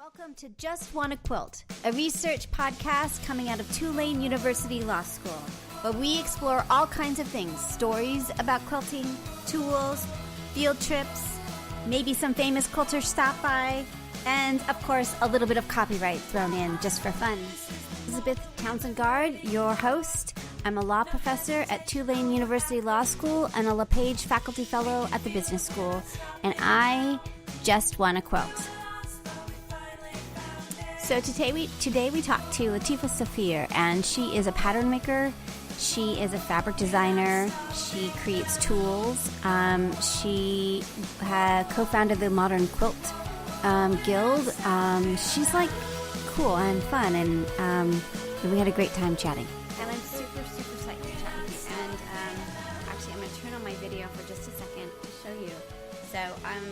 Welcome to Just Wanna Quilt, a research podcast coming out of Tulane University Law School, where we explore all kinds of things, stories about quilting, tools, field trips, maybe some famous quilters stop by, and of course a little bit of copyright thrown in just for fun. Elizabeth Townsend-Gard, your host. I'm a law professor at Tulane University Law School and a LePage faculty fellow at the business school, and I just wanna quilt. So today we talked to Latifah Saafir, and she is a pattern maker. She is a fabric designer. She creates tools. She co-founded the Modern Quilter Guild. She's like cool and fun, and we had a great time chatting. And I'm super psyched to chat with you. And actually, I'm going to turn on my video for just a second to show you. So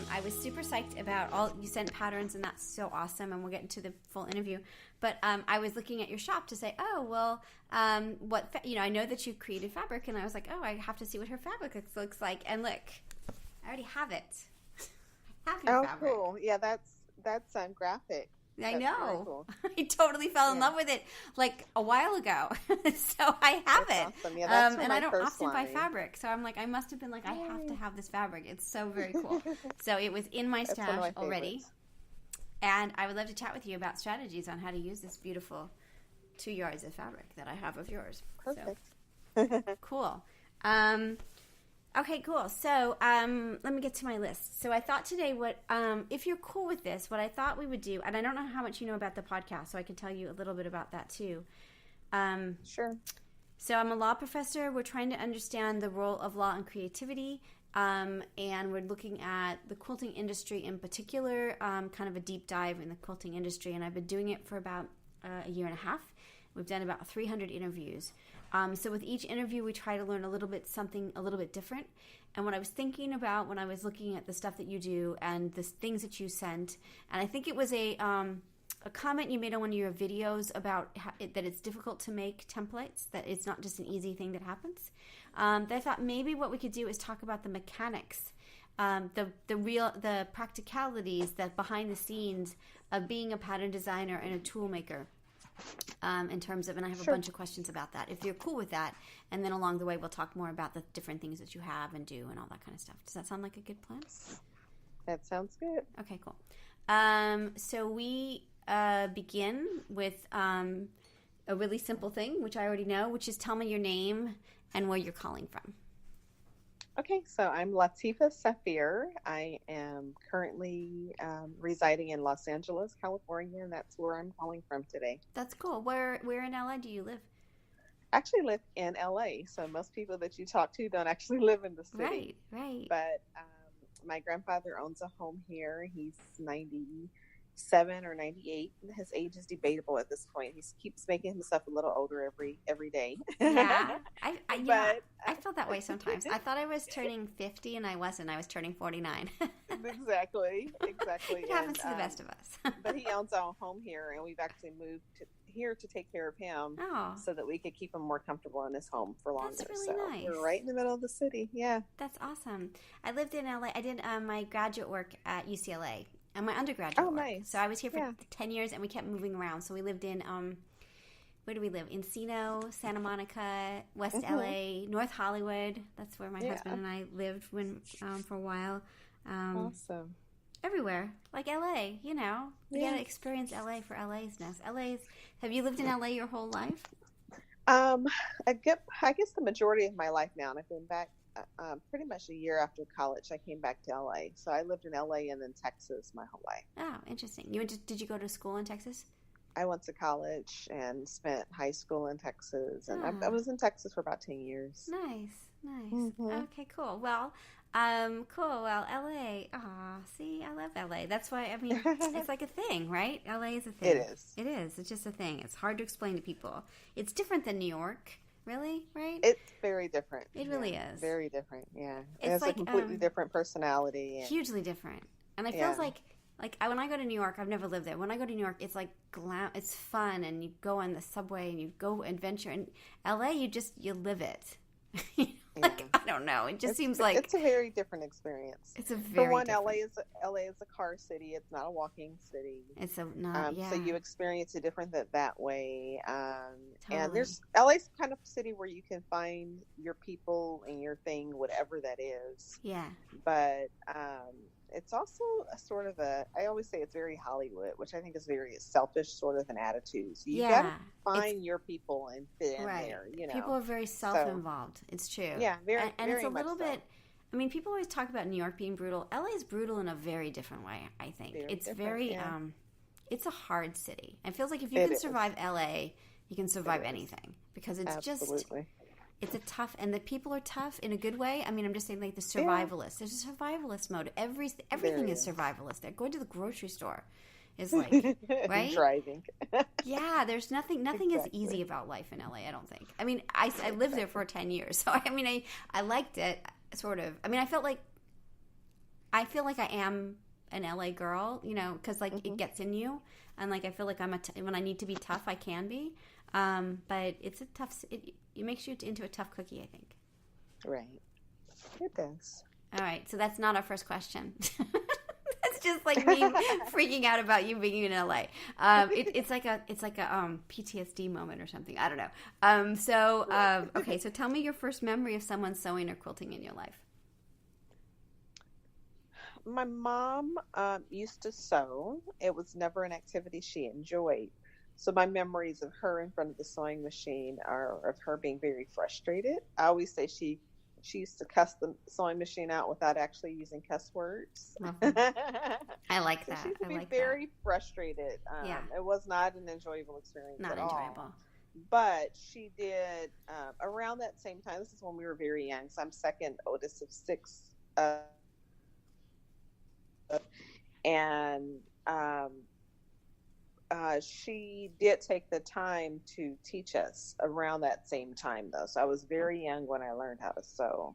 I was super psyched about all you sent patterns, and that's so awesome. And we'll get into the full interview. But I was looking at your shop to say, oh well, I know that you created fabric, and I was like, oh, I have to see what her fabric looks like. And look, I already have it. I have your fabric. Cool. Yeah, that's graphic. I know. Cool. I totally fell in love with it like a while ago. So I have it. Awesome. Yeah, that's and I don't often buy fabric. So I'm like, I must have been like, I have to have this fabric. It's so very cool. So it was in my stash already. And I would love to chat with you about strategies on how to use this beautiful 2 yards of fabric that I have of yours. Perfect. So, cool. Okay, cool. So let me get to my list. So I thought today if you're cool with this, what I thought we would do, and I don't know how much you know about the podcast, so I can tell you a little bit about that too. Sure. So I'm a law professor. We're trying to understand the role of law and creativity, and we're looking at the quilting industry in particular, kind of a deep dive in the quilting industry, and I've been doing it for about a year and a half. We've done about 300 interviews. So with each interview, we try to learn something a little bit different. And what I was thinking about when I was looking at the stuff that you do and the things that you sent, and I think it was a comment you made on one of your videos about that it's difficult to make templates, that it's not just an easy thing that happens. That I thought maybe what we could do is talk about the mechanics, the practicalities that behind the scenes of being a pattern designer and a tool maker. In terms of, and I have a bunch of questions about that, if you're cool with that, and then along the way we'll talk more about the different things that you have and do and all that kind of stuff. Does that sound like a good plan? That sounds good. Okay, cool. So we begin with a really simple thing, which I already know, which is tell me your name and where you're calling from. Okay, so I'm Latifah Saafir. I am currently residing in Los Angeles, California, and that's where I'm calling from today. That's cool. Where in LA do you live? I actually live in LA, so most people that you talk to don't actually live in the city. Right. But my grandfather owns a home here. He's 97 or 98. His age is debatable at this point. He keeps making himself a little older every day. Yeah, I feel that way sometimes. I thought I was turning 50, and I wasn't. I was turning 49. Exactly. It happens to the best of us. But he owns our home here, and we've actually moved here to take care of him, so that we could keep him more comfortable in his home for longer. That's really nice. We're right in the middle of the city. Yeah, that's awesome. I lived in LA. I did my graduate work at UCLA. And my undergraduate work. Nice. So I was here for 10 years, and we kept moving around. So we lived in, where do we live? Encino, Santa Monica, West LA, North Hollywood. That's where my husband and I lived for a while. Awesome. Everywhere. Like LA, you know. You got to experience LA for LA's-ness. Have you lived in LA your whole life? I guess the majority of my life now. And I've been back pretty much a year after college. I came back to LA. So I lived in LA and then Texas my whole life. Oh, interesting. Did you go to school in Texas? I went to college and spent high school in Texas. And I was in Texas for about 10 years. Nice. Mm-hmm. Okay, cool. Well, LA. See, I love LA. That's why, it's like a thing, right? LA is a thing. It is. It's just a thing. It's hard to explain to people. It's different than New York. Really? Right? It's very different. It really is. Very different, yeah. It has a completely different personality. Hugely different. And it feels like when I go to New York, I've never lived there. When I go to New York, it's like it's fun, and you go on the subway and you go adventure. In LA, you live it. Like, I don't know. It just seems like it's a very different experience. It's a For very one, different. LA is a car city. It's not a walking city. It's a not So you experience it different that way. And Totally. LA's the kind of city where you can find your people and your thing, whatever that is. Yeah. But it's also a sort of I always say it's very Hollywood, which I think is very selfish sort of an attitude. So you got to find your people and fit in there, you know. People are very self-involved. It's true. Yeah, very, and very it's a little much so. bit, I mean, people always talk about New York being brutal. LA is brutal in a very different way, I think. It's very, it's a hard city. It feels like if you can survive LA, you can survive anything. Because it's Absolutely. It's a tough, and the people are tough in a good way. I mean, I'm just saying, like, the survivalist. There's a survivalist mode. Everything is survivalist. They're going to the grocery store is like, right? Driving. Yeah, there's nothing is easy about life in LA, I don't think. I mean, I lived there for 10 years, so I mean, I liked it, sort of. I mean, I feel like I am an LA girl, you know, because, like, it gets in you, and, like, I feel like when I need to be tough, I can be. But it's a tough. It makes you into a tough cookie, I think. Right. It does. All right. So that's not our first question. That's just like me freaking out about you being in LA. It's like a PTSD moment or something. I don't know. Okay. So tell me your first memory of someone sewing or quilting in your life. My mom used to sew. It was never an activity she enjoyed. So my memories of her in front of the sewing machine are of her being very frustrated. I always say she used to cuss the sewing machine out without actually using cuss words. I like that. She used to be very frustrated. It was not an enjoyable experience not at enjoyable. all. But she did around that same time. This is when we were very young. So I'm second oldest of six. She did take the time to teach us around that same time, though. So I was very young when I learned how to sew.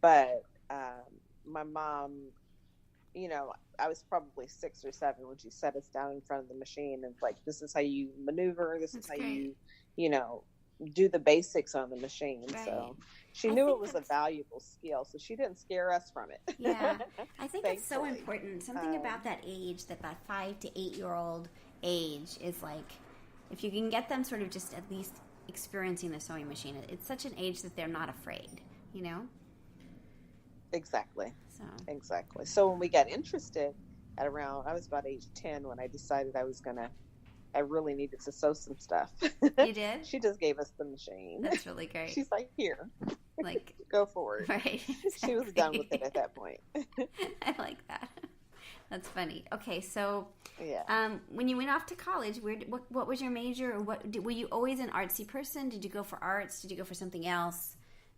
But my mom, you know, I was probably 6 or 7 when she set us down in front of the machine and like, this is how you maneuver. This is how you know, do the basics on the machine. Right. So she knew it was a valuable skill, so she didn't scare us from it. Yeah, I think it's so important. Something about that age, that 5 to 8 year old age, is like, if you can get them sort of just at least experiencing the sewing machine, it's such an age that they're not afraid, you know? Exactly. Exactly. So when we got interested I was about age 10 when I decided I really needed to sew some stuff. You did? She just gave us the machine. That's really great. She's like, here, like, go for it. Right. Exactly. She was done with it at that point. I like that. That's funny. Okay, so when you went off to college, what was your major? Or were you always an artsy person? Did you go for arts? Did you go for something else?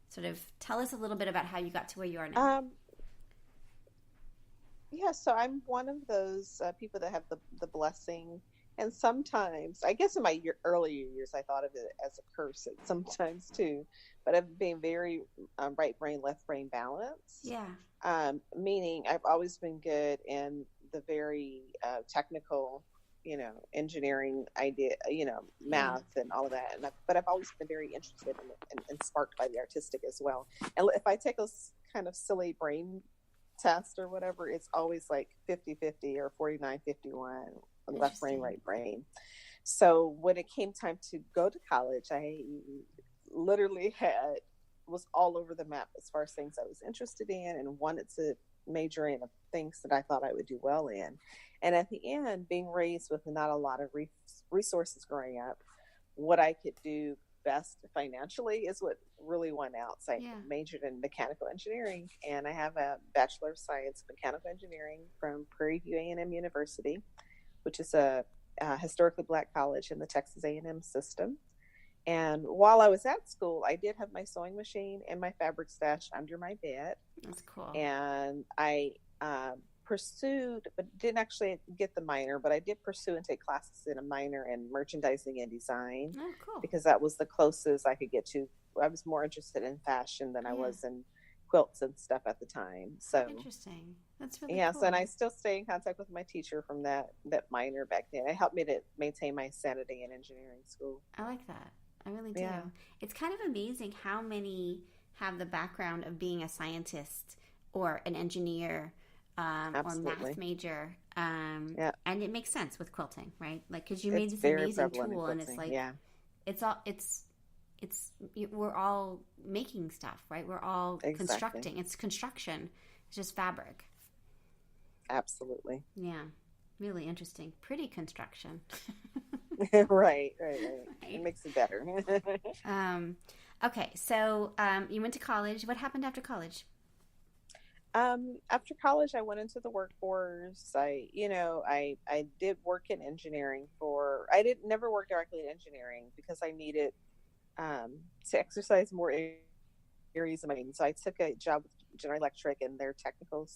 Sort of tell us a little bit about how you got to where you are now. So I'm one of those people that have the blessing. And sometimes, I guess in my earlier years, I thought of it as a curse sometimes too. But I've been very right brain, left brain balance. Yeah. Meaning I've always been good in the very technical, you know, engineering idea, you know, math and all of that. But I've always been very interested and sparked by the artistic as well. And if I take those kind of silly brain test or whatever, it's always like 50-50 or 49-51. Left brain, right brain. So when it came time to go to college, I literally was all over the map as far as things I was interested in and wanted to major in things that I thought I would do well in. And at the end, being raised with not a lot of resources growing up, what I could do best financially is what really won out. So I majored in mechanical engineering, and I have a Bachelor of Science in Mechanical Engineering from Prairie View A&M University, which is a historically Black college in the Texas A&M system. And while I was at school, I did have my sewing machine and my fabric stash under my bed. That's cool. And I pursued, but didn't actually get the minor, but I did pursue and take classes in a minor in merchandising and design. Oh, cool. Because that was the closest I could get to. I was more interested in fashion than I was in quilts and stuff at the time. So interesting. That's really cool. So and I still stay in contact with my teacher from that minor back then. It helped me to maintain my sanity in engineering school. I like that. I really do. Yeah. It's kind of amazing how many have the background of being a scientist or an engineer or math major. Yeah. And it makes sense with quilting, right? Like, because you made It's this very amazing prevalent in tool, and quilting. it's like, Yeah. we're all making stuff, right? We're all Exactly. constructing. It's construction. It's just fabric. Absolutely. Yeah. Really interesting. Pretty construction. Right. It makes it better. Okay, so you went to college. What happened after college? After college, I went into the workforce. I did work in engineering I did never work directly in engineering because I needed to exercise more areas of my brain. So I took a job with General Electric in their technical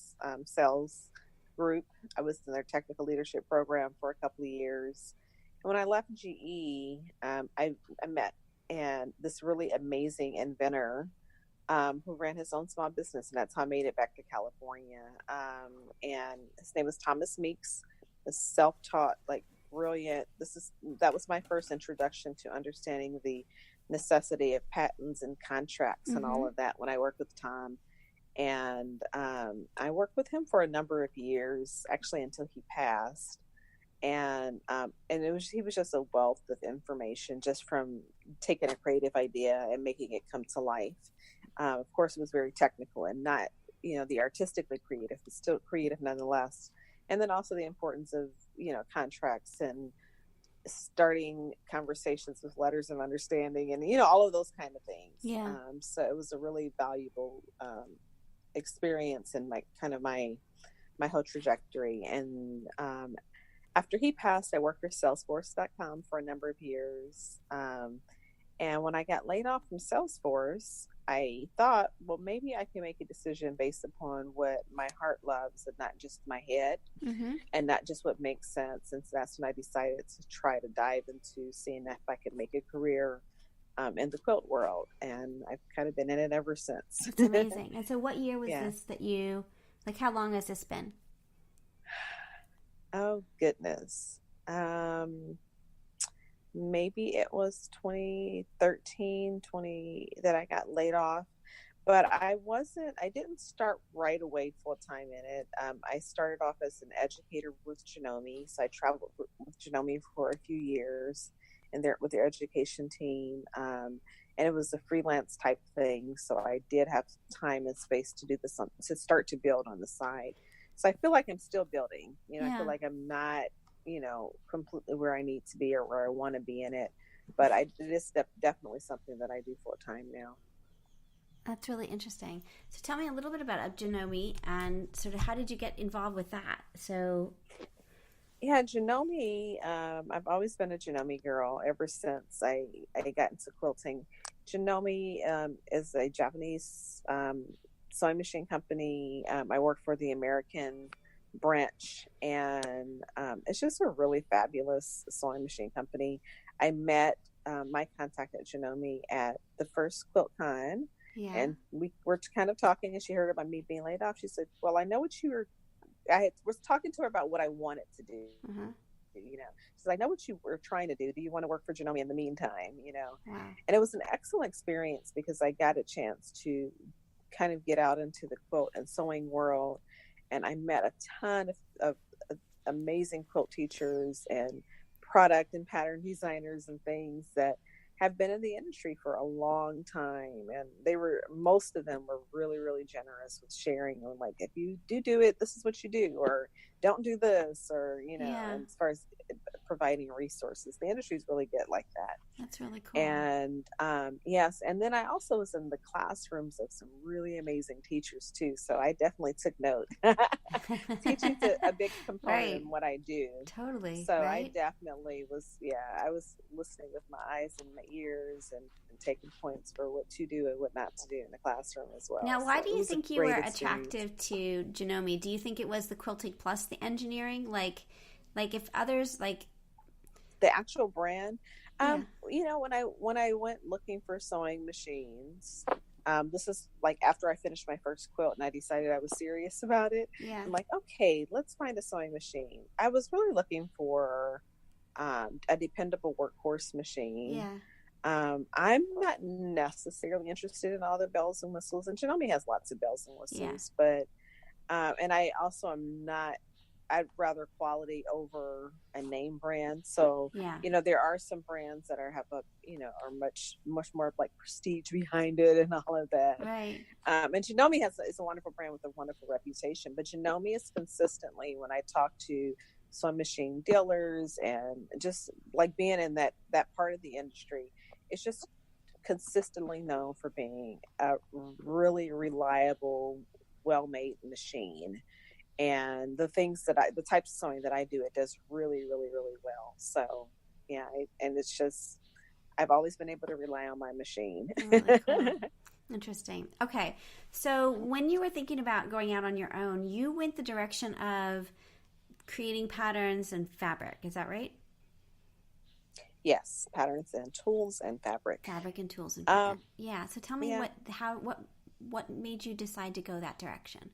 sales group. I was in their technical leadership program for a couple of years. And when I left GE, I met this really amazing inventor who ran his own small business, and that's how I made it back to California. And his name was Thomas Meeks, a self-taught, like brilliant. That was my first introduction to understanding the necessity of patents and contracts and all of that when I worked with Tom. And I worked with him for a number of years, actually until he passed. And he was just a wealth of information just from taking a creative idea and making it come to life. Of course, it was very technical and not, the artistically creative, but still creative nonetheless. And then also the importance of, contracts and starting conversations with letters of understanding and, all of those kind of things. Yeah. So it was a really valuable experience in my whole trajectory. And after he passed, I worked for Salesforce.com for a number of years. And when I got laid off from Salesforce, I thought, well, maybe I can make a decision based upon what my heart loves and not just my head and not just what makes sense. And so that's when I decided to try to dive into seeing if I could make a career in the quilt world. And I've kind of been in it ever since. It's amazing. And so what year was this that you, like, how long has this been? Oh, goodness. Maybe it was 2013, that I got laid off, but I didn't start right away full time in it. I started off as an educator with Janome. So I traveled with Janome for a few years with their education team. And it was a freelance type thing. So I did have time and space to do this, to start to build on the side. So I feel like I'm still building, I feel like I'm not, completely where I need to be or where I want to be in it. But it is definitely something that I do full time now. That's really interesting. So tell me a little bit about Janome and sort of how did you get involved with that? So, yeah, Janome, I've always been a Janome girl ever since I got into quilting. Janome is a Japanese sewing machine company. I work for the American branch, and it's just a really fabulous sewing machine company. I met my contact at Janome at the first QuiltCon, and we were kind of talking, and she heard about me being laid off. She said, well, I know what I was talking to her about what I wanted to do. She said, I know what you were trying to do. Do you want to work for Janome in the meantime? Wow. And it was an excellent experience because I got a chance to kind of get out into the quilt and sewing world. And I met a ton of amazing quilt teachers and product and pattern designers and things that have been in the industry for a long time. And most of them were really, really generous with sharing on, like, if you do it, this is what you do, or don't do this, or, and as far as providing resources, the industry is really good like that. That's really cool. And yes, and then I also was in the classrooms of some really amazing teachers too. So I definitely took note. Teaching's a big component in what I do. Totally. So I definitely was, I was listening with my eyes and my ears and taking points for what to do and what not to do in the classroom as well. Now, why do you think you were attractive to Janome? Do you think it was the quilting plus the engineering? Like if others, like the actual brand, when I went looking for sewing machines, this is like after I finished my first quilt and I decided I was serious about it. Yeah. I'm like, okay, let's find a sewing machine. I was really looking for a dependable workhorse machine. Yeah. I'm not necessarily interested in all the bells and whistles, and Janome has lots of bells and Yeah. whistles, but and I also am not. I'd rather quality over a name brand. So, Yeah. there are some brands that have are much more like prestige behind it and all of that. Right. And Janome is a wonderful brand with a wonderful reputation, but Janome is consistently, when I talk to sewing machine dealers and just like being in that part of the industry, it's just consistently known for being a really reliable, well-made machine. And the types of sewing that I do, it does really, really, really well. So yeah, and it's just, I've always been able to rely on my machine. Really cool. Interesting. Okay. So when you were thinking about going out on your own, you went the direction of creating patterns and fabric. Is that right? Yes, patterns and tools and fabric. Fabric and tools and fabric. Yeah. So tell me what made you decide to go that direction?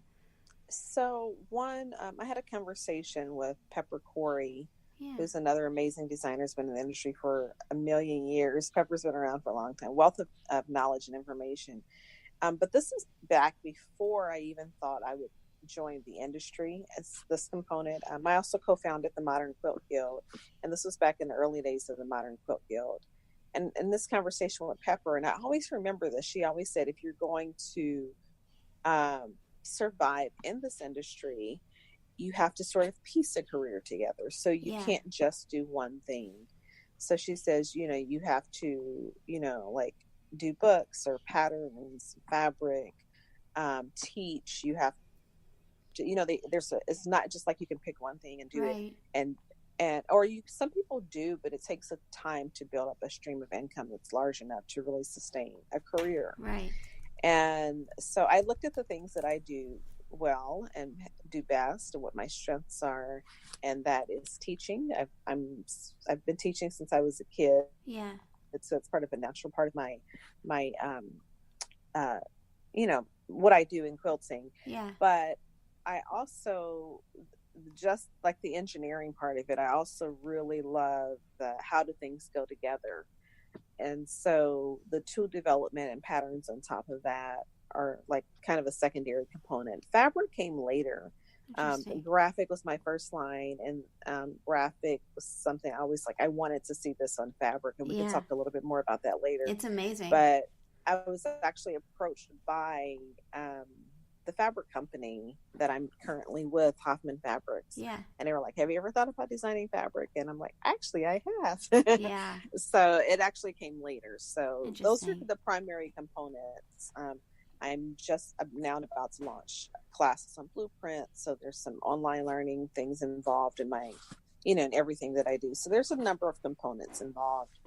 So I had a conversation with Pepper Corey, Yeah. who's another amazing designer, has been in the industry for a million years. Pepper's been around for a long time, wealth of knowledge and information. But this is back before I even thought I would join the industry as this component. I also co-founded the Modern Quilt Guild, and this was back in the early days of the Modern Quilt Guild. And in this conversation with Pepper, and I always remember this, she always said, if you're going to survive in this industry, you have to sort of piece a career together. So you can't just do one thing. So she says, you have to, like do books or patterns, fabric, teach. You have to, it's not just like you can pick one thing and do it. Or some people do, but it takes a time to build up a stream of income that's large enough to really sustain a career. Right. And so I looked at the things that I do well and do best and what my strengths are, and that is teaching. I've been teaching since I was a kid. Yeah. So it's part of a natural part of my what I do in quilting. Yeah. But I also, just like the engineering part of it, I also really love how do things go together. And so the tool development and patterns on top of that are like kind of a secondary component. Fabric came later. Graphic was my first line, and graphic was something I always I wanted to see this on fabric, and we can talk a little bit more about that later. It's amazing. But I was actually approached by the fabric company that I'm currently with, Hoffman Fabrics. Yeah. And they were like, have you ever thought about designing fabric? And I'm like, actually, I have. Yeah. So it actually came later. So those are the primary components. I'm now about to launch classes on Blueprint. So there's some online learning things involved in my, in everything that I do. So there's a number of components involved.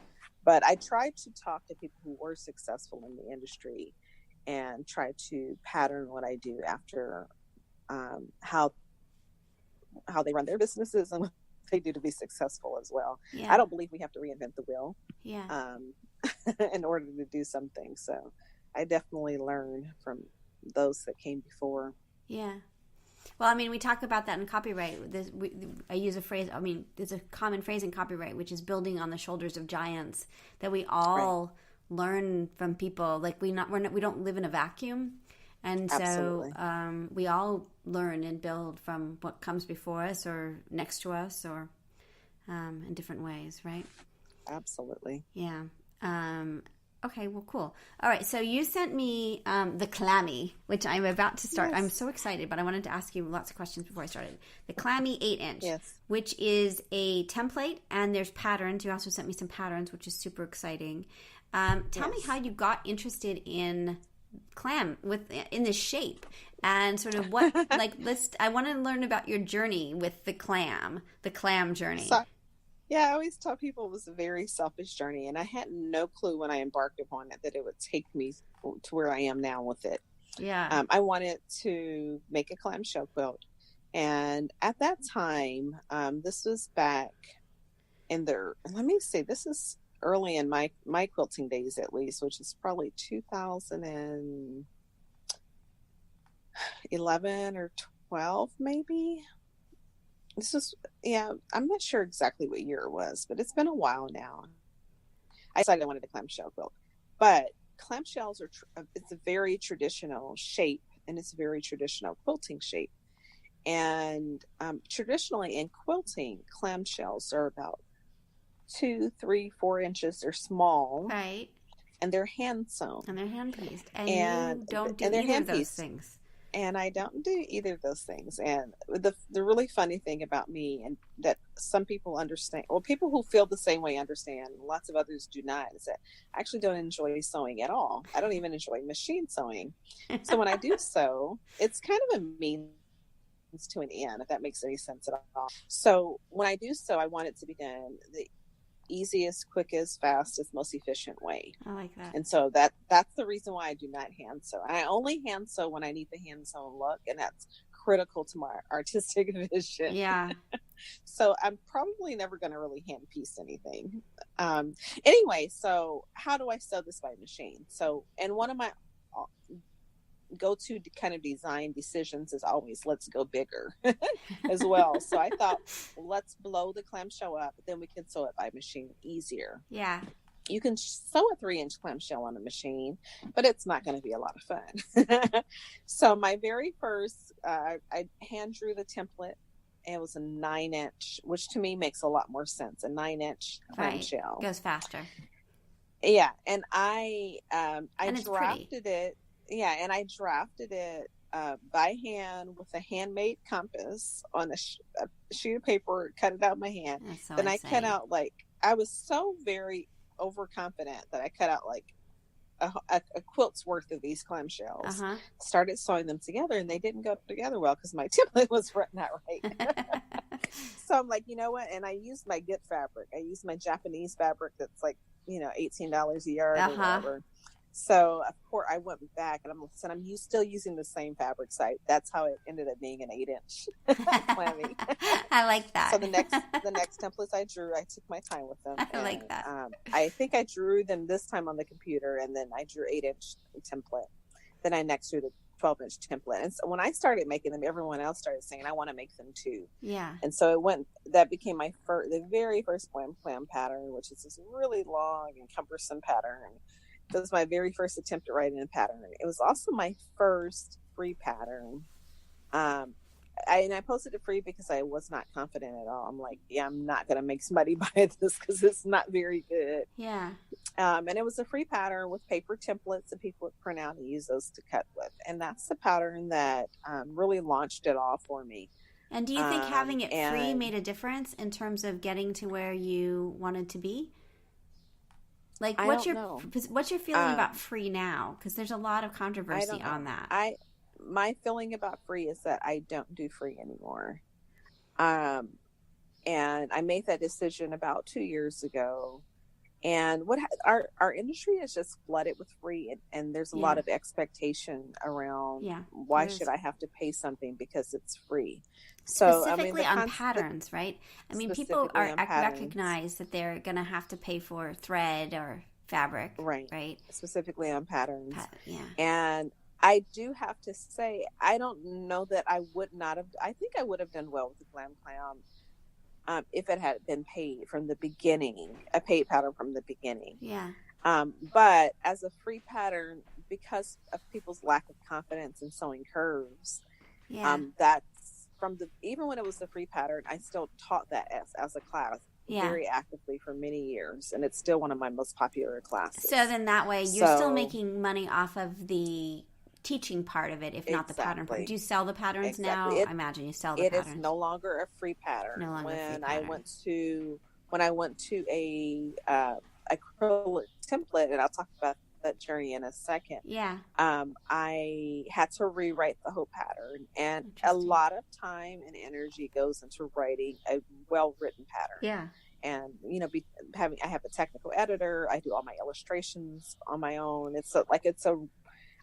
But I try to talk to people who were successful in the industry and try to pattern what I do after how they run their businesses and what they do to be successful as well. Yeah. I don't believe we have to reinvent the wheel in order to do something. So I definitely learn from those that came before. Yeah. Well, I mean, we talk about that in copyright. I use a phrase. I mean, there's a common phrase in copyright, which is building on the shoulders of giants, that we all learn from people. Like we don't live in a vacuum, and so we all learn and build from what comes before us or next to us or in different ways, right? Absolutely. Yeah. Okay, well, cool. All right, so you sent me the Clammy, which I'm about to start. Yes. I'm so excited, but I wanted to ask you lots of questions before I started. The Clammy 8-inch, which is a template, and there's patterns. You also sent me some patterns, which is super exciting. Tell me how you got interested in clam in this shape, and sort of what I want to learn about your journey with the clam journey. Yeah, I always tell people it was a very selfish journey, and I had no clue when I embarked upon it that it would take me to where I am now with it. Yeah. I wanted to make a clamshell quilt, and at that time, this was back in this is early in my quilting days, at least, which is probably 2011 or 12, maybe. This was, I'm not sure exactly what year it was, but it's been a while now. I decided I wanted a clamshell quilt. But clamshells it's a very traditional shape, and it's a very traditional quilting shape. And traditionally in quilting, clamshells are about 2, 3, 4 inches. They're small. Right. And they're hand sewn. And they're hand pieced. And you don't do either of those things. And I don't do either of those things. And the really funny thing about me, and that some people understand, well, people who feel the same way understand, lots of others do not, is that I actually don't enjoy sewing at all. I don't even enjoy machine sewing. So when I do sew, it's kind of a means to an end, if that makes any sense at all. So when I do sew, I want it to be done the easiest, quickest, fastest, most efficient way. I like that. And so that's the reason why I do not hand sew. I only hand sew when I need the hand sewn look, and that's critical to my artistic vision. Yeah. So I'm probably never going to really hand piece anything. Anyway, so how do I sew this by machine? So, and one of my go-to kind of design decisions is always, let's go bigger as well. So I thought, let's blow the clamshell up, then we can sew it by machine easier. Yeah. You can sew a 3-inch clamshell on a machine, but it's not going to be a lot of fun. So my very first, I hand drew the template. It was a 9-inch, which to me makes a lot more sense. A 9-inch clamshell. Right. Goes faster. Yeah. And I and drafted it. Yeah, and I drafted it by hand with a handmade compass on a sheet of paper, cut it out in my hand. So then insane. I cut out, like, I was so very overconfident that I cut out like a quilt's worth of these clamshells. Started sewing them together, and they didn't go together well because my template was not right. So I'm like, you know what? And I used my good fabric. I used my Japanese fabric that's like, $18 a yard or whatever. So of course I went back, and I'm still using the same fabric site. That's how it ended up being an 8-inch clammy. I like that. So the next templates I drew, I took my time with them. I like that. I think I drew them this time on the computer, and then I drew 8-inch template. Then I next drew the 12-inch template. And so when I started making them, everyone else started saying, I want to make them too. Yeah. And so that became the very first clam pattern, which is this really long and cumbersome pattern. It was my very first attempt at writing a pattern. It was also my first free pattern. I posted it free because I was not confident at all. I'm like, yeah, I'm not going to make somebody buy this because it's not very good. Yeah. And it was a free pattern with paper templates that people would print out and use those to cut with. And that's the pattern that really launched it all for me. And do you think having it free made a difference in terms of getting to where you wanted to be? Like, what's your feeling about free now? Because there's a lot of controversy on that. My feeling about free is that I don't do free anymore. And I made that decision about 2 years ago. And our industry is just flooded with free, and there's a lot of expectation around why should I have to pay something because it's free. So specifically on patterns, right? I mean, people recognize that they're going to have to pay for thread or fabric, right? Specifically on patterns. Yeah. And I do have to say, I don't know that I would not have. I think I would have done well with the Glam Clam. If it had been paid from the beginning, a paid pattern from the beginning. Yeah. But as a free pattern, because of people's lack of confidence in sewing curves, that's even when it was the free pattern, I still taught that as a class very actively for many years, and it's still one of my most popular classes. So then that way you're still making money off of the teaching part of it, if not the pattern part. Do you sell the patterns now? I imagine you sell the patterns. It is no longer a free pattern. When I went to a acrylic template, and I'll talk about that journey in a second. Yeah. I had to rewrite the whole pattern, and a lot of time and energy goes into writing a well-written pattern. Yeah. And I have a technical editor. I do all my illustrations on my own.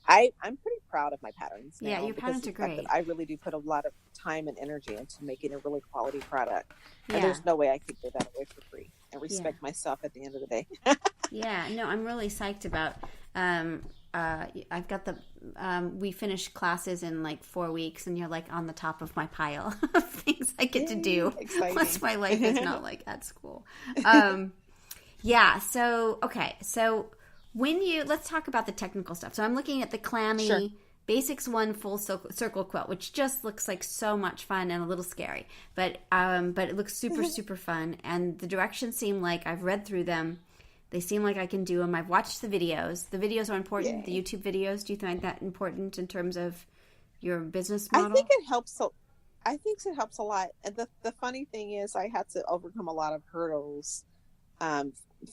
I'm pretty proud of my patterns now. Yeah, your patterns are great. I really do put a lot of time and energy into making a really quality product. And there's no way I could give that away for free and respect myself at the end of the day. Yeah, no, I'm really psyched about, I've got we finished classes in like 4 weeks, and you're like on the top of my pile of things I get to do exciting. once my life is not like at school. Yeah. So, okay. So let's talk about the technical stuff. So I'm looking at the Clammy Sure. Basics 1 full circle quilt, which just looks like so much fun and a little scary, but it looks super, super fun. And the directions seem like I've read through them. They seem like I can do them. I've watched the videos. The videos are important. Yay. The YouTube videos. Do you find that important in terms of your business I model? think it helps. I think it helps a lot. And the funny thing is, I had to overcome a lot of hurdles,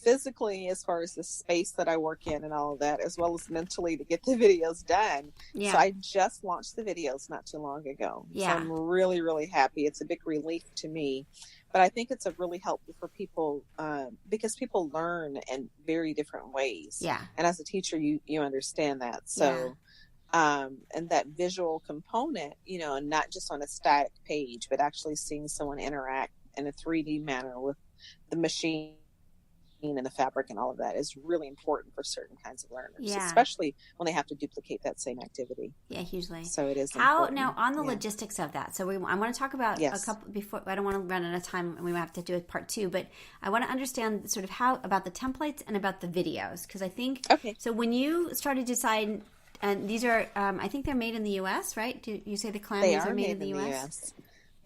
physically, as far as the space that I work in and all of that, as well as mentally to get the videos done. Yeah. So I just launched the videos not too long ago. Yeah. So I'm really, really happy. It's a big relief to me. But I think it's a really helpful for people because people learn in very different ways. Yeah. And as a teacher, you understand that. So, and that visual component, and not just on a static page, but actually seeing someone interact in a 3D manner with the machine and the fabric and all of that is really important for certain kinds of learners, especially when they have to duplicate that same activity. Yeah, hugely. So it is how important. Now on the logistics of that. So I want to talk about a couple before. I don't want to run out of time, and we might have to do a part 2. But I want to understand sort of how about the templates and about the videos, because I think so. When you started deciding, and these are, I think they're made in the U.S., right? Do you say the Clammies are made in the U.S.?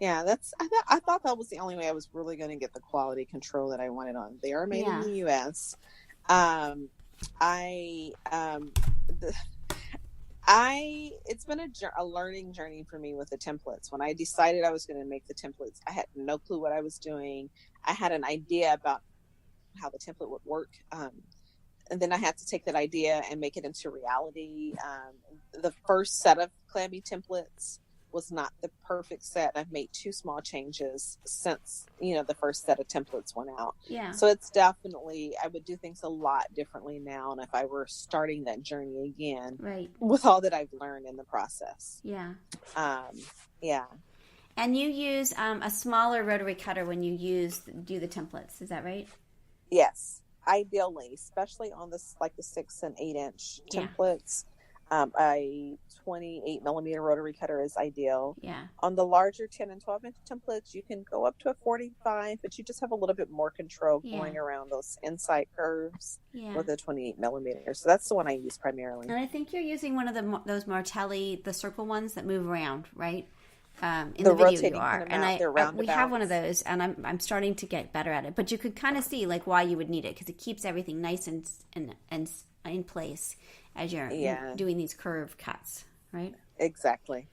Yeah, I thought that was the only way I was really going to get the quality control that I wanted on. They are made in the U.S. It's been a learning journey for me with the templates. When I decided I was going to make the templates, I had no clue what I was doing. I had an idea about how the template would work. And then I had to take that idea and make it into reality. The first set of Clammy templates was not the perfect set. I've made 2 small changes since, the first set of templates went out. Yeah. So it's definitely, I would do things a lot differently now. And if I were starting that journey again, right, with all that I've learned in the process. Yeah. Yeah. And you use a smaller rotary cutter when you do the templates. Is that right? Yes. Ideally, especially on the 6 and 8 inch templates. A 28 millimeter rotary cutter is ideal. Yeah. On the larger 10 and 12 inch templates, you can go up to a 45, but you just have a little bit more control going around those inside curves with a 28 millimeter. So that's the one I use primarily. And I think you're using one of those Martelli, the circle ones that move around, right? In the video you are, and we have one of roundabouts. those, and I'm starting to get better at it. But you could kind of see why you would need it, because it keeps everything nice and in place as you're doing these curve cuts, right? Exactly.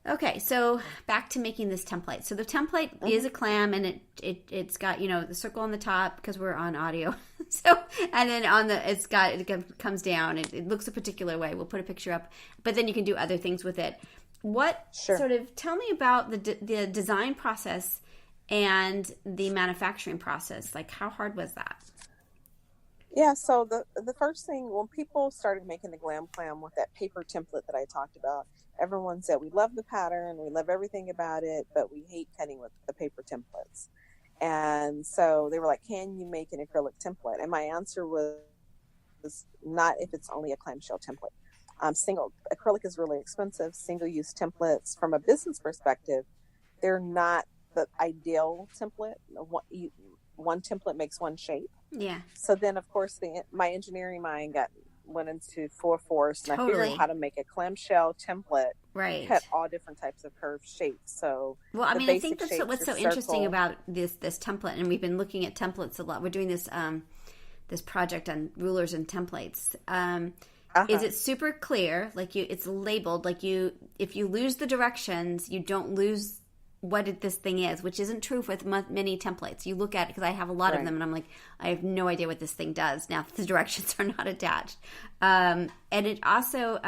Okay, so back to making this template. So the template is a clam, and it's got the circle on the top because we're on audio. So, and then it comes down. It looks a particular way. We'll put a picture up, but then you can do other things with it. Tell me about the design process and the manufacturing process. How hard was that? Yeah, so the first thing, when people started making the glam clam with that paper template that I talked about, everyone said, we love the pattern, we love everything about it, but we hate cutting with the paper templates. And so they were like, can you make an acrylic template? And my answer was not if it's only a clamshell template. Acrylic is really expensive. Single-use templates, from a business perspective, they're not the ideal template. One template makes one shape. Yeah. So then, of course, my engineering mind went into full force, and I figured out how to make a clamshell template. Right. Cut all different types of curved shapes. So, I think that's what's so interesting about this template, and we've been looking at templates a lot. We're doing this project on rulers and templates. Is it super clear? It's labeled. If you lose the directions, you don't lose what this thing is, which isn't true with many templates. You look at it, because I have a lot of them, and I'm like, I have no idea what this thing does. Now the directions are not attached, and it also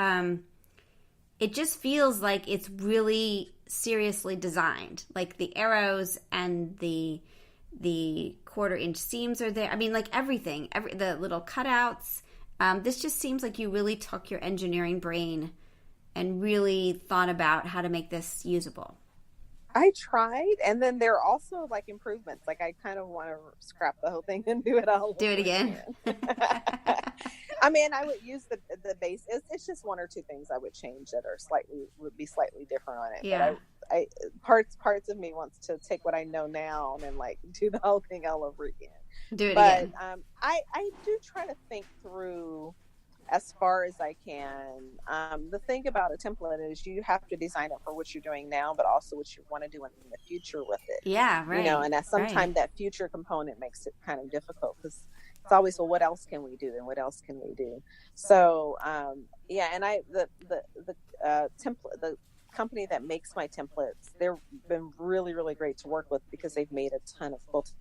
it just feels like it's really seriously designed. The arrows and the 1/4 inch seams are there. I mean, everything, the little cutouts. This just seems like you really took your engineering brain and really thought about how to make this usable. I tried, and then there are also like improvements. Like I kind of want to scrap the whole thing and do it all Do it over again. I mean, I would use the base. It's just one or two things I would change that are would be slightly different on it. Yeah. But I parts of me wants to take what I know now and like do the whole thing all over again. Do it But again. I do try to think through as far as I can. The thing about a template is you have to design it for what you're doing now, but also what you want to do in the future with it. Yeah, right. You know, and at some time that future component makes it kind of difficult because it's always, well, what else can we do and what else can we do? So yeah, and the company that makes my templates, they've been really, really great to work with because they've made a ton of quilting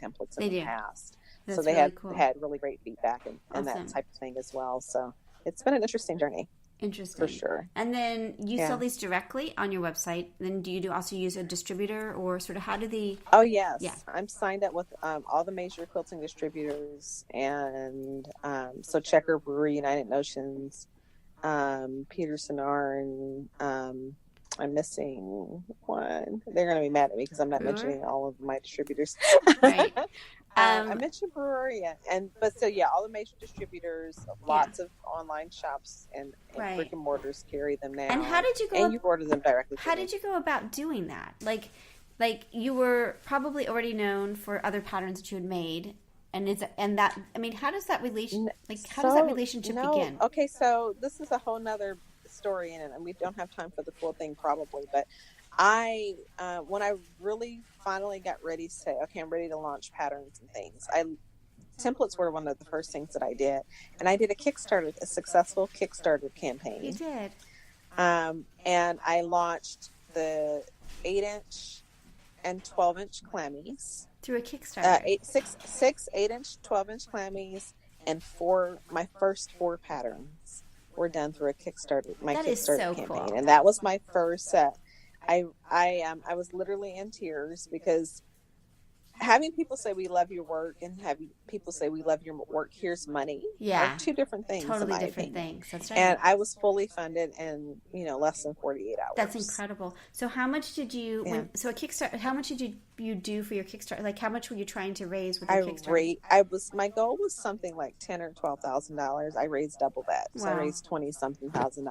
templates in the past. That's so they really have cool. had really great feedback and that type of thing as well. So it's been an interesting journey. Interesting. For sure. And then you sell these directly on your website. Then do you also use a distributor, or sort of how do the... Oh, yes. Yeah. I'm signed up with all the major quilting distributors. And so Checker Brewery, United Notions, Peterson Arn, I'm missing one. They're going to be mad at me because I'm not mentioning all of my distributors. Right. I mentioned brewery, but so yeah, all the major distributors, lots of online shops and brick and mortars carry them now. And how did you go? And you order them directly. How did you go about doing that? Like you were probably already known for other patterns that you had made, and how does that relationship begin? Okay, so this is a whole nother story in it, and we don't have time for the full thing probably, but when I really finally got ready to say, okay, I'm ready to launch patterns and things, templates were one of the first things that I did, and I did a successful Kickstarter campaign. You did. And I launched the 8-inch and 12-inch clammies through a Kickstarter. Six 8-inch, 12-inch clammies, and my first 4 patterns were done through a Kickstarter. That is so campaign, cool. And that was my first set. I was literally in tears because having people say we love your work and having people say we love your work, here's money. Yeah, are two different things. Totally different things. That's right. And I was fully funded in less than 48 hours. That's incredible. So how much did you? Yeah. So a Kickstarter. How much did you do for your Kickstarter? Like how much were you trying to raise with your Kickstarter? My goal was something like $10,000 or $12,000. I raised double that. Wow. So I raised $20-something thousand.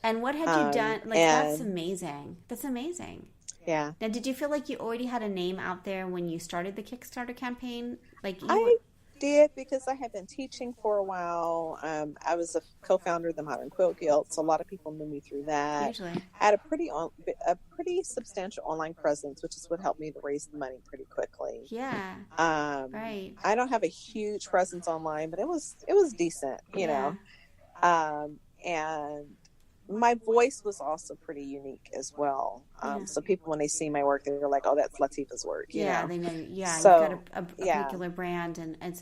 And what had you done? Like that's amazing. That's amazing. Yeah. Now, did you feel like you already had a name out there when you started the Kickstarter campaign? I did because I had been teaching for a while. I was a co-founder of the Modern Quilt Guild, so a lot of people knew me through that. Usually. I had a pretty substantial online presence, which is what helped me to raise the money pretty quickly. Yeah. Right. I don't have a huge presence online, but it was decent, you know. And my voice was also pretty unique as well. So people, when they see my work, they're like, "Oh, that's Latifah's work." You know? They know. Yeah, so, you've got a particular brand, and it's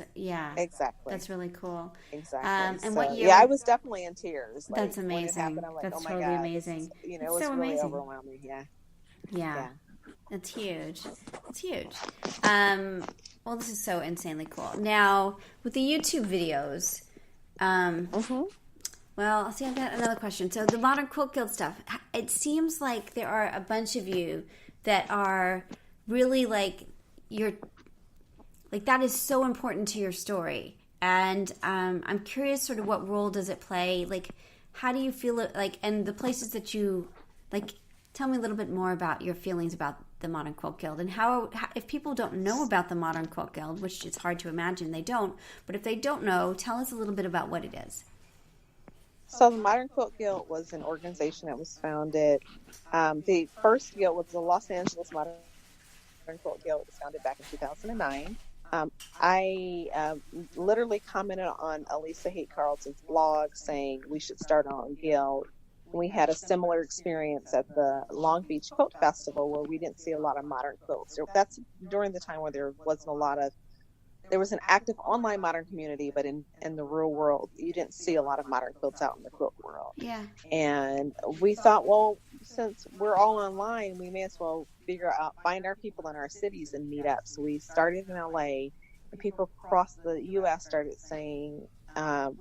exactly. That's really cool. Exactly. And what year? Yeah, I was definitely in tears. Like, that's amazing. When it happened, I'm like, that's oh my totally God, amazing. It was so really amazing. Overwhelming. Yeah. It's huge. It's huge. Well, this is so insanely cool. Now, with the YouTube videos, well, see, I've got another question. So the Modern Quilt Guild stuff, it seems like there are a bunch of you that are really that is so important to your story. And I'm curious sort of what role does it play? Like, how do you feel it, and the places that you, tell me a little bit more about your feelings about the Modern Quilt Guild and how if people don't know about the Modern Quilt Guild, which it's hard to imagine they don't, but if they don't know, tell us a little bit about what it is. So the Modern Quilt Guild was an organization that was founded. The first guild was the Los Angeles Modern Quilt Guild. It was founded back in 2009. I literally commented on Elisa Haight Carlton's blog saying we should start our own guild. We had a similar experience at the Long Beach Quilt Festival where we didn't see a lot of modern quilts. That's during the time where there was an active online modern community, but in the real world, you didn't see a lot of modern quilts out in the quilt world. Yeah. And we thought, well, since we're all online, we may as well find our people in our cities and meet up. So we started in LA, and people across the U.S. started saying,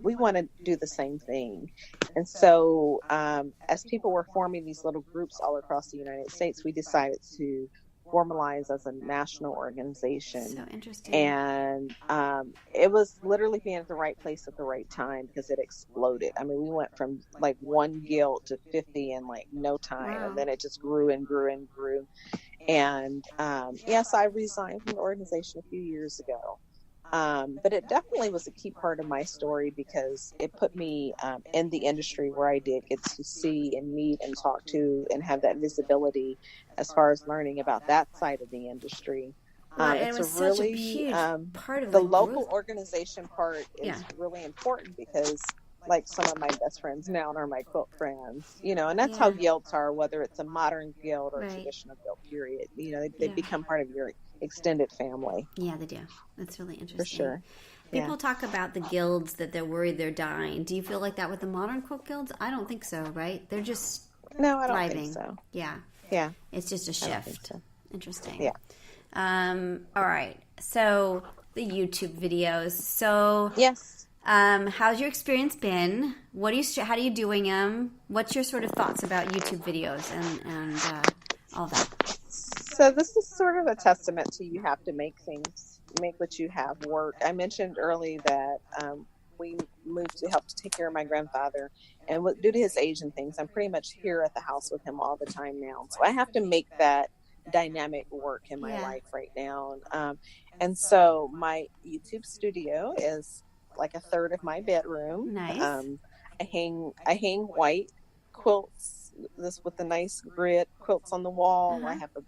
we want to do the same thing. And so as people were forming these little groups all across the United States, we decided to formalize as a national organization. So interesting. And it was literally being at the right place at the right time, because it exploded. I mean, we went from like 1 guild to 50 in like no time. Wow. And then it just grew and grew and grew. And yes, I resigned from the organization a few years ago. But it definitely was a key part of my story, because it put me in the industry where I did get to see and meet and talk to and have that visibility as far as learning about that side of the industry. Well, It's it was a really such a huge part of the the local growth. organization part is Yeah. really important, because like some of my best friends now are my quilt friends, and that's how Yeah. guilds are, whether it's a modern guild or Right. traditional guild, period. They Yeah. become part of your extended family. Yeah, they do. That's really interesting. For sure. People Yeah. talk about the guilds that they're worried they're dying. Do you feel like that with the modern quilt guilds? I don't think so, right? They're just No, I don't thriving. think so. Yeah. Yeah. It's just a I don't think shift. so. Interesting. Yeah. All right. So the YouTube videos. So Yes. how's your experience been? How are you doing them? What's your sort of thoughts about YouTube videos and all that? So this is sort of a testament to, you have to make what you have work. I mentioned early that we moved to help to take care of my grandfather, and due to his age and things, I'm pretty much here at the house with him all the time now. So I have to make that dynamic work in my life right now. And so my YouTube studio is like a third of my bedroom. Nice. I hang white quilts, this with the nice grid quilts on the wall. I have a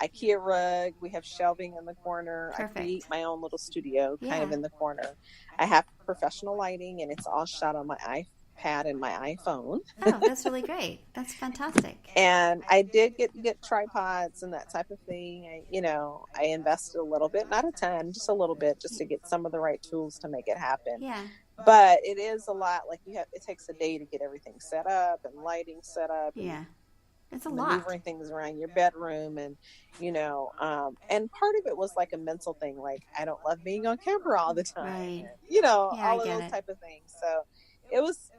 IKEA rug. We have shelving in the corner. Perfect. I create my own little studio kind of Yeah. in the corner. I have professional lighting, and it's all shot on my iPad and my iPhone. Oh, that's really great. That's fantastic. And I did get tripods and that type of thing. I invested a little bit, not a ton, just a little bit, just to get some of the right tools to make it happen. Yeah. But it is a lot. Like it takes a day to get everything set up and lighting set up. Yeah. It's a lot. Maneuvering things around your bedroom, and and part of it was like a mental thing. Like, I don't love being on camera all the time. Right. All of those type of things. So it was.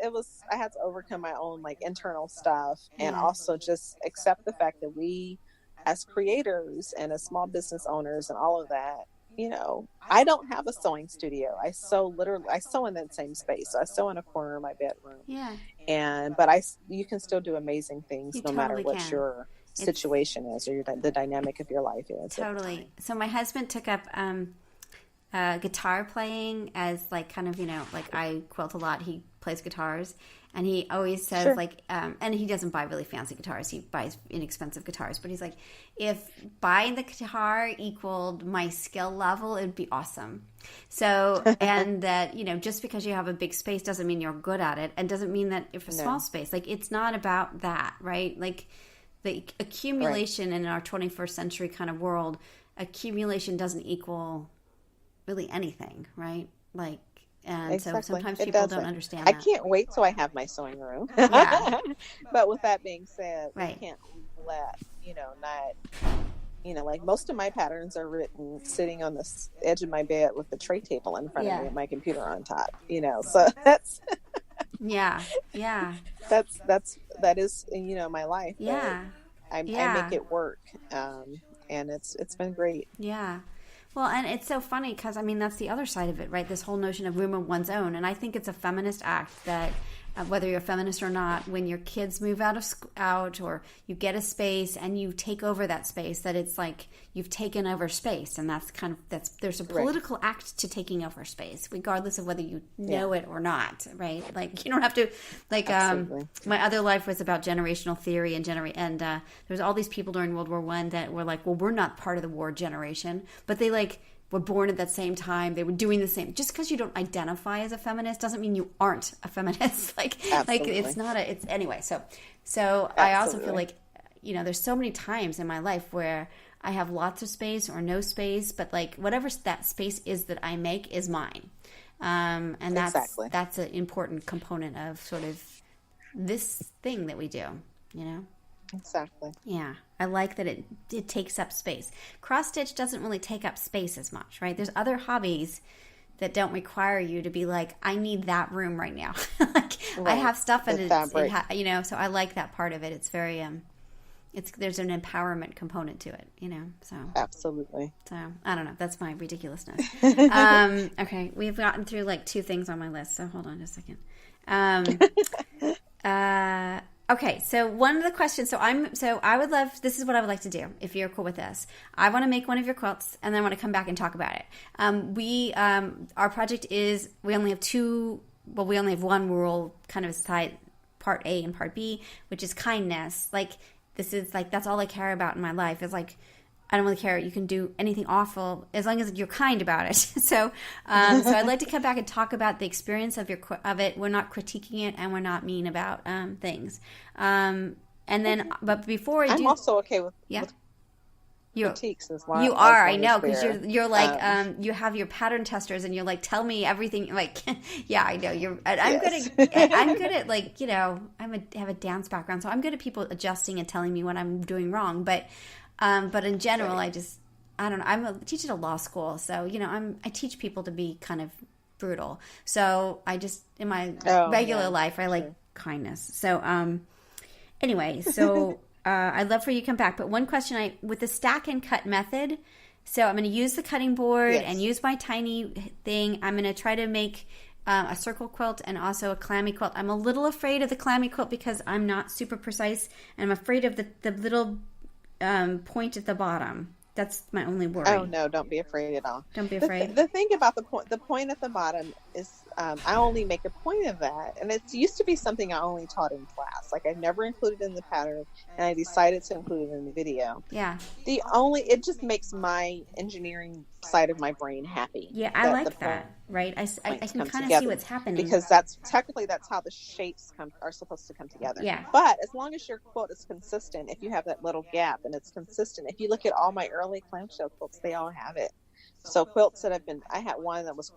I had to overcome my own like internal stuff, and also just accept the fact that we, as creators and as small business owners and all of that, I don't have a sewing studio. I sew in that same space. So I sew in a corner of my bedroom. Yeah. But you can still do amazing things You no matter totally what can. your situation is, or the dynamic of your life is. Totally. So my husband took up guitar playing as like kind of, like I quilt a lot. He plays guitars, and he always says like, and he doesn't buy really fancy guitars. He buys inexpensive guitars, but he's like, if buying the guitar equaled my skill level, it'd be awesome. So, and that, just because you have a big space doesn't mean you're good at it, and doesn't mean that if a small space, like it's not about that, right? Like the accumulation in our 21st century kind of world, accumulation doesn't equal really anything, right? Like, and exactly. So sometimes It people doesn't. don't understand that. I can't wait till I have my sewing room. Yeah. But with that being said, Right. we can't let, like most of my patterns are written sitting on the edge of my bed with the tray table in front of me and my computer on top, so that's Yeah. that is my life. Yeah. I make it work, and it's been great. Yeah. Well, and it's so funny because, that's the other side of it, right? This whole notion of room of one's own. And I think it's a feminist act that whether you're a feminist or not, when your kids move out or you get a space and you take over that space, that it's like you've taken over space. And there's a political act to taking over space, regardless of whether you know it or not, right? Like, you don't have to, like, my other life was about generational theory and there's all these people during World War I that were like, well, we're not part of the war generation, but they were born at that same time. They were doing the same. Just because you don't identify as a feminist doesn't mean you aren't a feminist. Like it's not it's anyway. So I also feel like, there's so many times in my life where I have lots of space or no space, but like whatever that space is that I make is mine. And that's an important component of sort of this thing that we do, Exactly. Yeah. I like that it takes up space. Cross stitch doesn't really take up space as much, right? There's other hobbies that don't require you to be like, I need that room right now. Like I have stuff in it, so I like that part of it. It's very, there's an empowerment component to it, so. Absolutely. So I don't know. That's my ridiculousness. Okay. We've gotten through like 2 things on my list. So hold on just a second. Okay, so one of the questions, I would love, this is what I would like to do, if you're cool with this. I want to make one of your quilts, and then I want to come back and talk about it. Our project is, we only have one rule, kind of side, part A and part B, which is kindness. Like, this is like, that's all I care about in my life, is like, I don't really care. You can do anything awful as long as you're kind about it. So I'd like to come back and talk about the experience of it. We're not critiquing it, and we're not mean about things. And then, but before I do, I'm also okay with critiques as well. You are, I know, because you're like you have your pattern testers, and you're like, tell me everything. Like, yeah, I know you're. I'm good at like, I have a dance background, so I'm good at people adjusting and telling me when I'm doing wrong, but in general, I don't know. I teach at a law school, so I teach people to be kind of brutal. So I just in my regular life, I like kindness. So anyway, so I'd love for you to come back. But one question, with the stack and cut method, so I'm going to use the cutting board and use my tiny thing. I'm going to try to make a circle quilt and also a clammy quilt. I'm a little afraid of the clammy quilt because I'm not super precise, and I'm afraid of the little point at the bottom. That's my only worry. Oh no, don't be afraid at all. Don't be afraid. The thing about the point at the bottom is I only make a point of that, and it used to be something I only taught in class. Like I never included in the pattern, and I decided to include it in the video. Yeah. It just makes my engineering side of my brain happy. Yeah, I like that. Right, I can kind of see what's happening, because that's how the shapes are supposed to come together. Yeah. But as long as your quilt is consistent, if you have that little gap and it's consistent, if you look at all my early clamshell quilts, they all have it. So quilts that I had one that was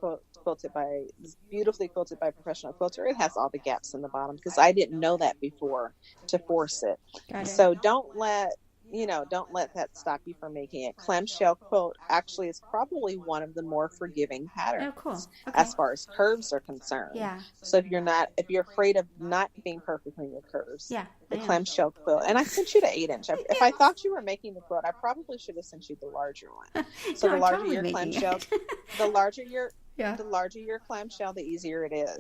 beautifully quilted by a professional quilter. It has all the gaps in the bottom because I didn't know that before to force it. So don't let that stop you from making it. Clamshell quilt actually is probably one of the more forgiving patterns as far as curves are concerned. Yeah. So if you're afraid of not being perfectly in your curves, the clamshell quilt. And I sent you the 8-inch. If I thought you were making the quilt, I probably should have sent you the larger one. So the larger your clamshell, the larger your clamshell, the easier it is.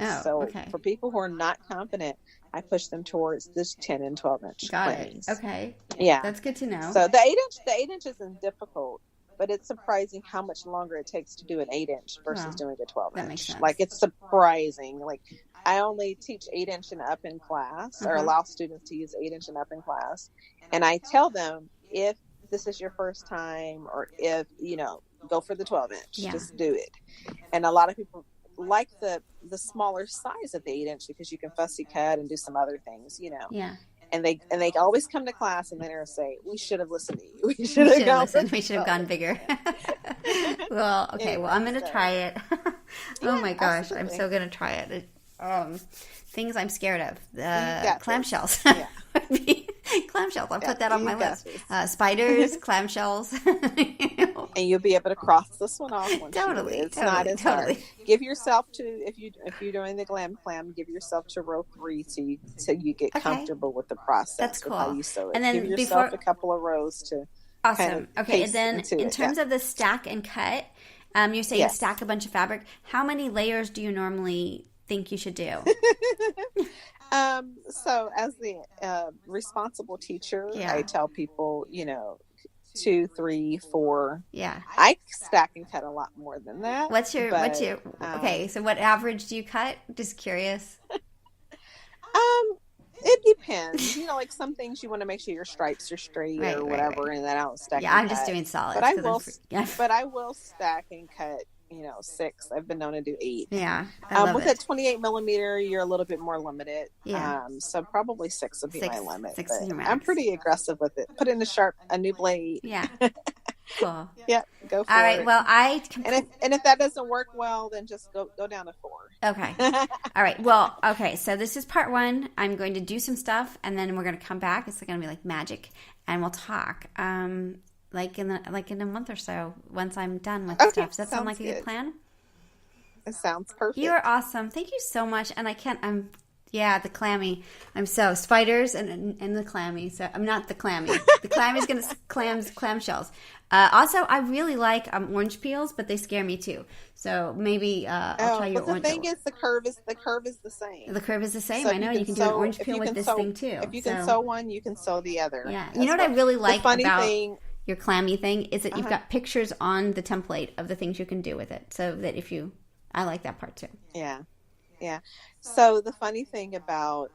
For people who are not confident, I push them towards this 10 and 12-inch. Got it. Okay. Yeah. That's good to know. So the 8-inch isn't difficult, but it's surprising how much longer it takes to do an 8-inch versus doing a 12-inch. That makes sense. Like, it's surprising. Like, I only teach 8-inch and up in class, or allow students to use 8-inch and up in class. And I tell them, if this is your first time, or if, go for the 12-inch. Just do it. And a lot of people like the smaller size of the 8-inch because you can fussy cut and do some other things, Yeah. And they always come to class and then they'll say, we should have listened to you. We should have gone bigger. Well, okay. Well, I'm going to try it. Oh my gosh. Absolutely. I'm so going to try it. Things I'm scared of. Clamshells. Clamshells. I'll put that on my list. Spiders, clamshells. And you'll be able to cross this one off. Totally. It's not as hard. Give yourself to, if you're doing the clam, give yourself to row 3 so you get comfortable with the process. That's cool. How you sew it. And then give yourself a couple of rows to. Awesome. Okay. And then in terms of the stack and cut, you're saying stack a bunch of fabric. How many layers do you normally think you should do? So as the responsible teacher, I tell people, 2, 3, 4. Yeah. I stack and cut a lot more than that. What's your okay, so what average do you cut? Just curious. It depends. Like some things you want to make sure your stripes are straight or whatever, and then I'll stack. Yeah, I'm just doing solids. But I will stack and cut. 6. I've been known to do 8. Yeah. With that 28 millimeter, you're a little bit more limited. Yeah. So probably 6 would be my limit. 6 is your max. I'm pretty aggressive with it. Put in a new blade. Yeah. Cool. Yeah. Go for it. All right. Well, and if that doesn't work well, then just go down to 4. Okay. All right. Well, okay. So this is part 1. I'm going to do some stuff, and then we're going to come back. It's going to be like magic, and we'll talk. Like in a month or so, once I'm done with stuff. Does that sound like a good plan? It sounds perfect. You are awesome. Thank you so much. And the clammy. I'm so spiders and the clammy. So I'm not the clammy. The clammy's gonna clamshells. Also, I really like orange peels, but they scare me too. So maybe I'll try your orange. But the thing is, the curve is the same. The curve is the same. So I know you can do an orange peel with this thing too. If you can sew one, you can sew the other. Yeah. You know what I really like about your clammy thing is that you've got pictures on the template of the things you can do with it. So that I like that part too. Yeah. Yeah. So the funny thing about,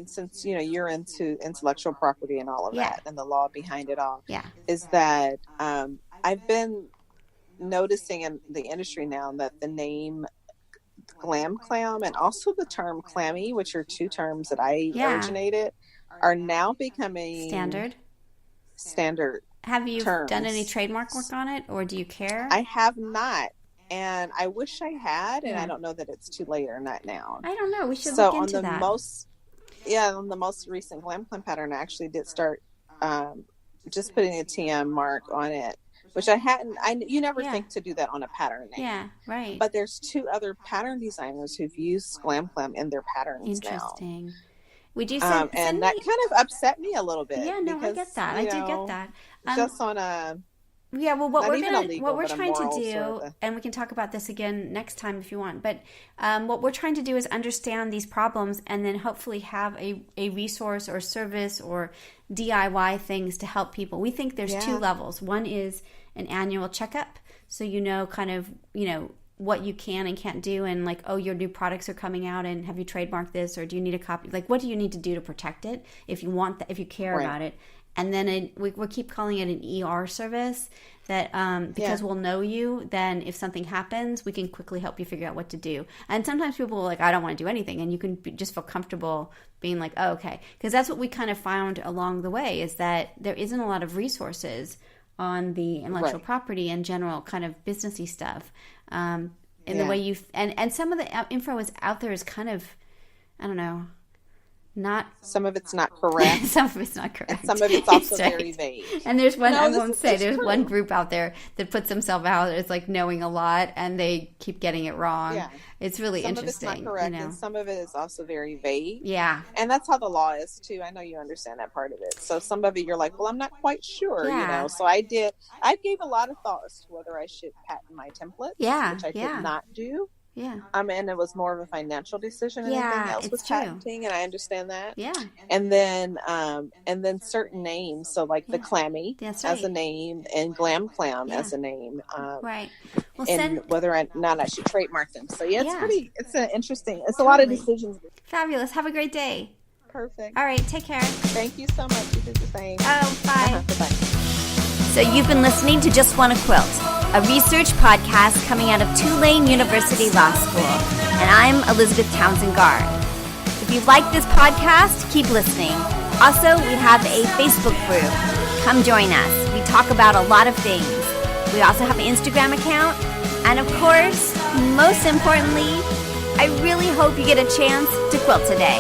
since, you're into intellectual property and all of that and the law behind it all, is that I've been noticing in the industry now that the name glam clam and also the term clammy, which are two terms that I originated, are now becoming standard. Have you terms. Done any trademark work on it, or do you care? I have not. And I wish I had, and I don't know that it's too late or not now. I don't know. We should look into that. On the most recent glam clam pattern, I actually did start just putting a TM mark on it, which I hadn't. You never think to do that on a pattern name. Yeah, right. But there's two other pattern designers who've used glam clam in their patterns now. Interesting. Would you that kind of upset me a little bit. Yeah, no, because, I get that. I do get that. Just on a... Yeah, well, what we're trying to do, and we can talk about this again next time if you want, but what we're trying to do is understand these problems and then hopefully have a resource or service or DIY things to help people. We think there's two levels. One is an annual checkup, so what you can and can't do, and like, oh, your new products are coming out, and have you trademarked this, or do you need a copy? Like, what do you need to do to protect it if you want that, if you care about it? And then we keep calling it an ER service that because we'll know you, then if something happens, we can quickly help you figure out what to do. And sometimes people are like, I don't want to do anything. And you can just feel comfortable being like, oh, okay. Because that's what we kind of found along the way, is that there isn't a lot of resources on the intellectual property and general kind of businessy stuff. In the way and some of the info is out there is kind of, I don't know, some of it's not correct. Some of it's not correct. And some of it's also very vague. And there's one, there's one group out there that puts themselves out as like knowing a lot, and they keep getting it wrong. Yeah. It's really interesting. Some of it's not correct, and some of it is also very vague. Yeah. And that's how the law is too. I know you understand that part of it. So some of it you're like, well, I'm not quite sure, So I gave a lot of thoughts to whether I should patent my template, which I did not do. Yeah. And it was more of a financial decision than anything else with patenting, and I understand that. Yeah. And then certain names, so like the clammy as a name and glam clam as a name. Right. Well, and whether or not I should trademark them. So it's an interesting, it's a lot of decisions. Fabulous. Have a great day. Perfect. All right. Take care. Thank you so much. You did the same. Oh, bye. Bye-bye. So you've been listening to Just Wanna Quilt, a research podcast coming out of Tulane University Law School. And I'm Elizabeth Townsend Garr. If you like this podcast, keep listening. Also, we have a Facebook group. Come join us. We talk about a lot of things. We also have an Instagram account. And of course, most importantly, I really hope you get a chance to quilt today.